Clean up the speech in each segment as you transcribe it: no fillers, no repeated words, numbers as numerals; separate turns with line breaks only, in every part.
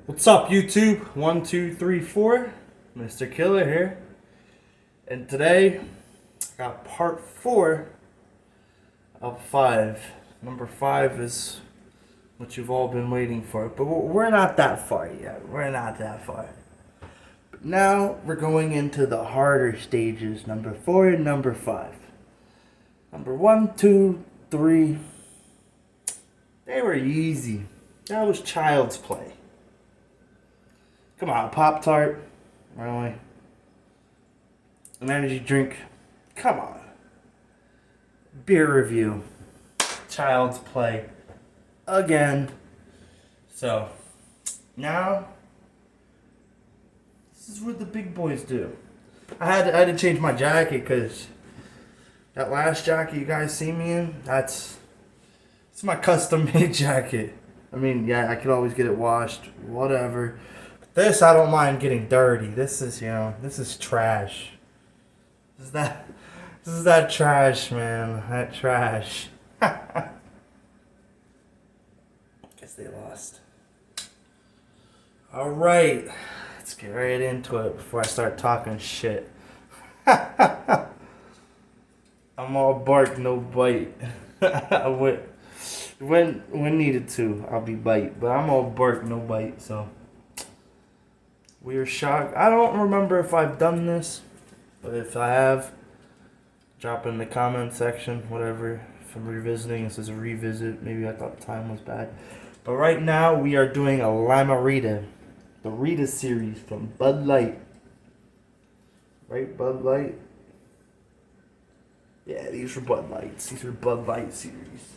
What's up, YouTube? 1, 2, 3, 4. Mr. Killer here. And today, I got part 4 of 5. Number 5 is what you've all been waiting for. But we're not that far yet. We're not that far. But now, we're going into the harder stages. Number 4 and number 5. Number 1, 2, 3. They were easy. That was child's play. Come on, Pop-Tart. Really? An energy drink. Come on. Beer review. Child's play. Again. So, now, this is what the big boys do. I had to change my jacket because that last jacket you guys see me in, it's my custom made jacket. I mean, yeah, I could always get it washed, whatever. This, I don't mind getting dirty. This is, this is trash. This is that trash, man. That trash. Guess they lost. Alright. Let's get right into it before I start talking shit. I'm all bark, no bite. when needed to, I'll be bite. But I'm all bark, no bite, so... Weird shock. I don't remember if I've done this, but if I have, drop in the comment section, whatever. If I'm revisiting, this is a revisit. Maybe I thought the time was bad. But right now, we are doing a Lime-A-Rita. The Rita series from Bud Light. Right, Bud Light? Yeah, these are Bud Lights. These are Bud Light series.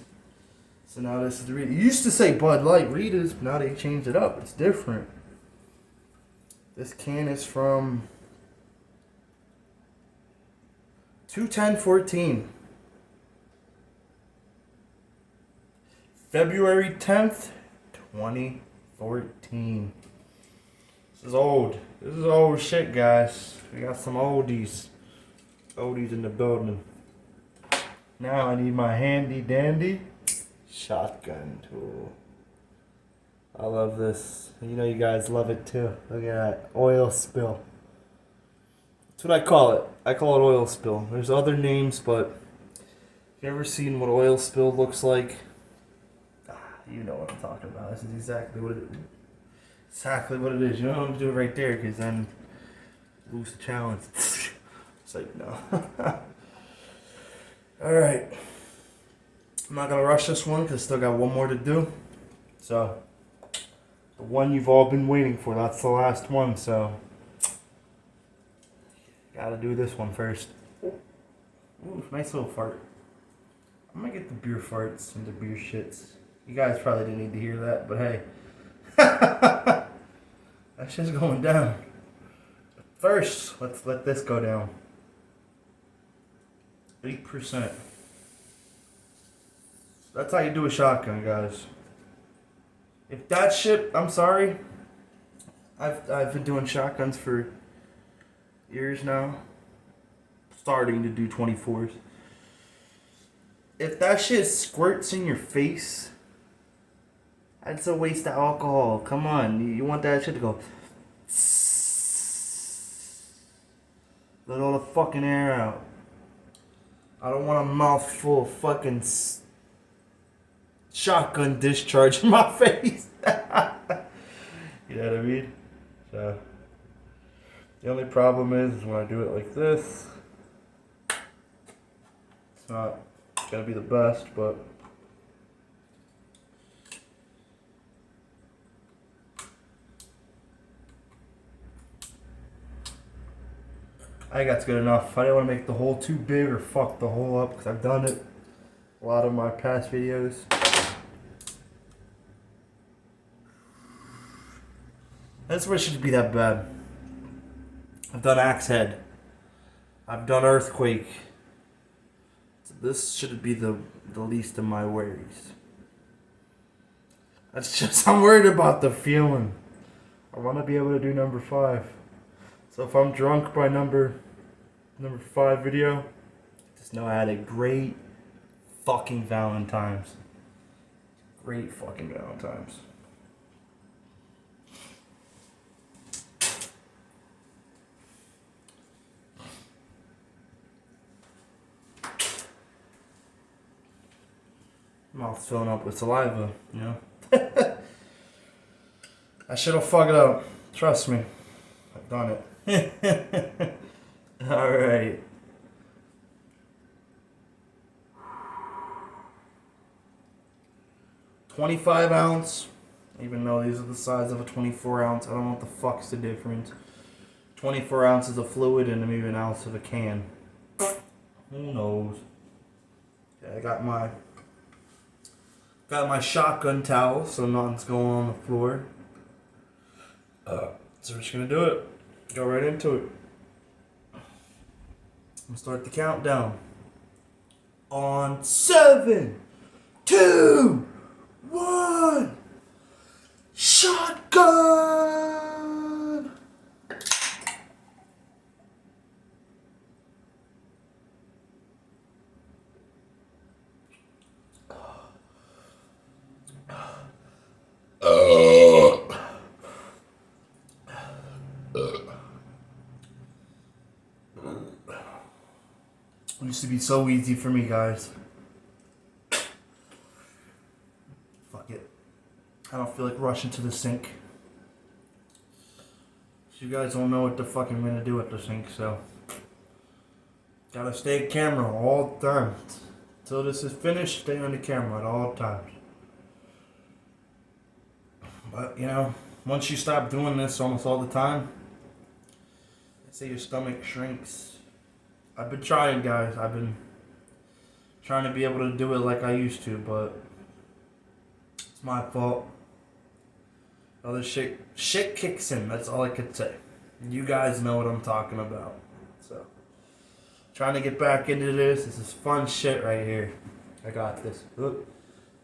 So now this is the Rita. You used to say Bud Light Ritas, but now they changed it up. It's different. This can is from 2/10/14. February 10th, 2014. This is old. This is old shit, guys. We got some oldies. Oldies in the building. Now I need my handy dandy shotgun tool. I love this. You know you guys love it too. Look at that. Oil spill. That's what I call it. I call it oil spill. There's other names, but if you ever seen what oil spill looks like, you know what I'm talking about. This is exactly what it is. Exactly what it is. You don't have to do it right there because then you lose the challenge. It's like, no. Alright. I'm not going to rush this one because I still got one more to do. So... the one you've all been waiting for. That's the last one, so gotta do this one first. Ooh, nice little fart. I'm gonna get the beer farts and the beer shits. You guys probably didn't need to hear that, but hey. That shit's going down. But first, let's let this go down. 8%. That's how you do a shotgun, guys. If that shit, I'm sorry. I've been doing shotguns for years now. Starting to do 24s. If that shit squirts in your face, that's a waste of alcohol. Come on, you want that shit to go. Let all the fucking air out. I don't want a mouthful of fucking shotgun discharge in my face. You know what I mean? So the only problem is when I do it like this, it's not gonna be the best, but I think that's good enough. I didn't want to make the hole too big or fuck the hole up because I've done it a lot of my past videos. This one shouldn't be that bad. I've done Axe Head. I've done Earthquake. So this should be the least of my worries. That's just, I'm worried about the feeling. I want to be able to do number 5. So if I'm drunk by number 5 video, just know I had a great fucking Valentine's. Great fucking Valentine's. Mouth's filling up with saliva, you know? I shit'll fuck it up. Trust me. I've done it. Alright. .25 ounce. Even though these are the size of a 24 ounce. I don't know what the fuck's the difference. 24 ounces of fluid and maybe an ounce of a can. Who knows? Yeah, I got my shotgun towel so nothing's going on the floor. So we're just gonna do it. Go right into it. I'm gonna start the countdown. On 7, 2, 1. Shotgun! It used to be so easy for me, guys. Fuck it. I don't feel like rushing to the sink. You guys don't know what the fuck I'm gonna do at the sink, so gotta stay camera all the time. Until this is finished, stay on the camera at all times. But you know, once you stop doing this almost all the time, they say your stomach shrinks. I've been trying, guys. I've been trying to be able to do it like I used to, but it's my fault. Other shit kicks in. That's all I could say. You guys know what I'm talking about. So, trying to get back into this. This is fun shit right here. I got this. Look.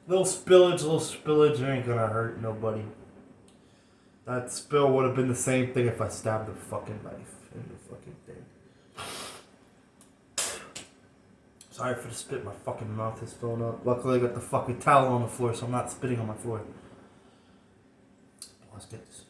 Little spillage. It ain't gonna hurt nobody. That spill would have been the same thing if I stabbed the fucking knife in the fucking thing. Sorry for the spit. My fucking mouth is filling up. Luckily, I got the fucking towel on the floor, so I'm not spitting on my floor. Let's get this.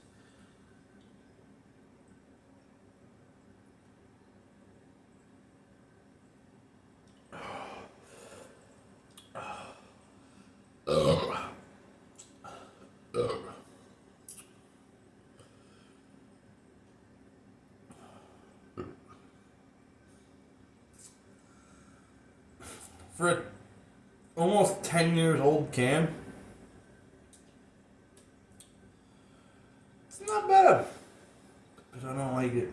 For a almost 10 years old can, it's not bad, but I don't like it.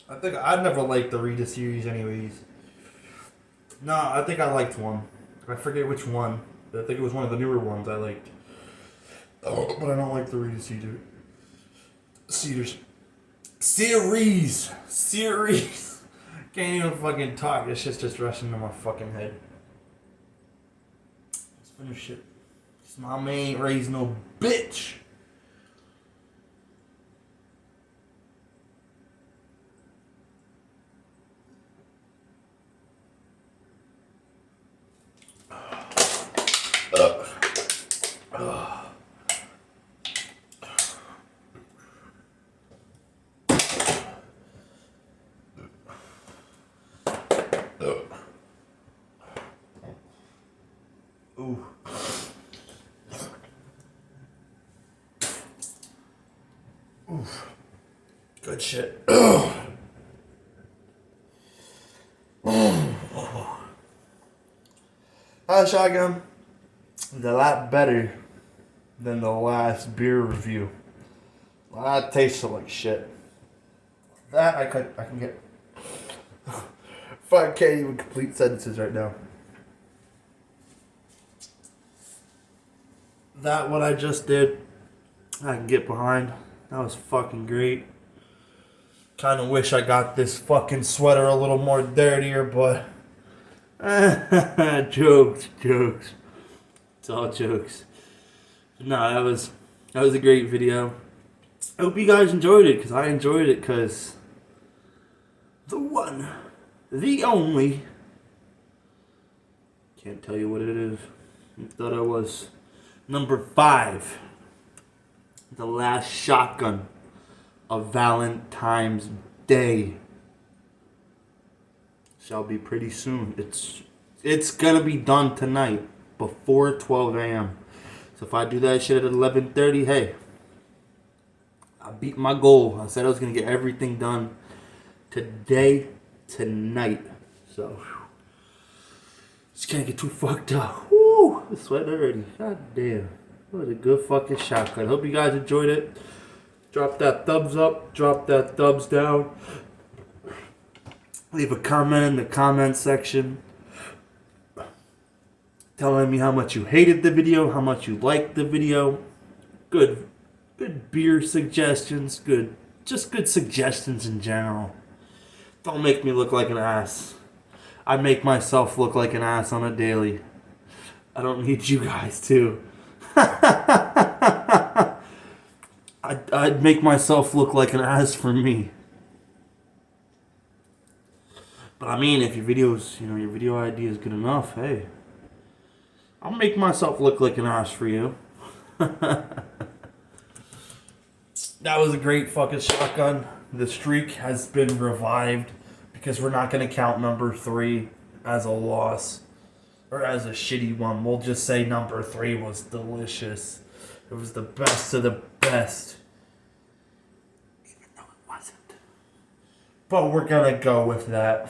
I think I'd never liked the Rita series anyways. No, I think I liked one. I forget which one. I think it was one of the newer ones I liked. Oh, but I don't like the Rita series. Can't even fucking talk. This shit's just rushing to my fucking head. Let's finish it. This mama ain't raised no bitch. Ooh. Oof. Good shit. Shotgun is a lot better than the last beer review. Well, that tasted like shit. That I can get. If I can't even complete sentences right now. That what I just did, I can get behind. That was fucking great. Kind of wish I got this fucking sweater a little more dirtier, but jokes. It's all jokes. No, that was a great video. I hope you guys enjoyed it, because I enjoyed it, because the one, the only, can't tell you what it is. I thought it was number 5. The last shotgun of Valentine's Day. Shall be pretty soon. It's gonna be done tonight. before 12 a.m. So if I do that shit at 11:30, hey, I beat my goal. I said I was gonna get everything done today, tonight. So just can't get too fucked up. Woo! I'm sweating already. God damn. That was a good fucking shotgun. Hope you guys enjoyed it. Drop that thumbs up. Drop that thumbs down. Leave a comment in the comment section telling me how much you hated the video, how much you liked the video. Good beer suggestions. Just good suggestions in general. Don't make me look like an ass. I make myself look like an ass on a daily. I don't need you guys to. I'd make myself look like an ass for me. But I mean, if your videos, your video idea is good enough, hey, I'll make myself look like an ass for you. That was a great fucking shotgun. The streak has been revived because we're not going to count number 3 as a loss or as a shitty one. We'll just say number 3 was delicious. It was the best of the best. Even though it wasn't. But we're going to go with that.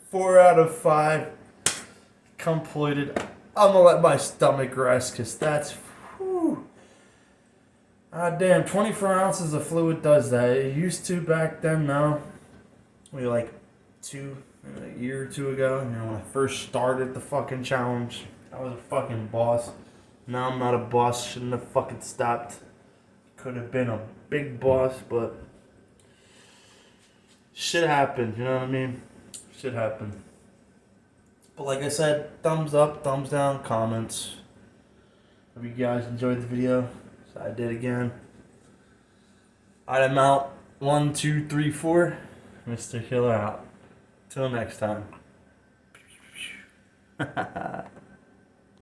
4 out of 5 completed. I'm going to let my stomach rest because that's... Whew. Ah, damn, 24 ounces of fluid does that. It used to back then, no. Maybe like a year or two ago, when I first started the fucking challenge. I was a fucking boss. Now I'm not a boss. Shouldn't have fucking stopped. Could have been a big boss, but shit happened, you know what I mean? Shit happened. But like I said, thumbs up, thumbs down, comments. Hope you guys enjoyed the video. So I did again. I'm out. 1, 2, 3, 4. Mr. Killer out. Till next time.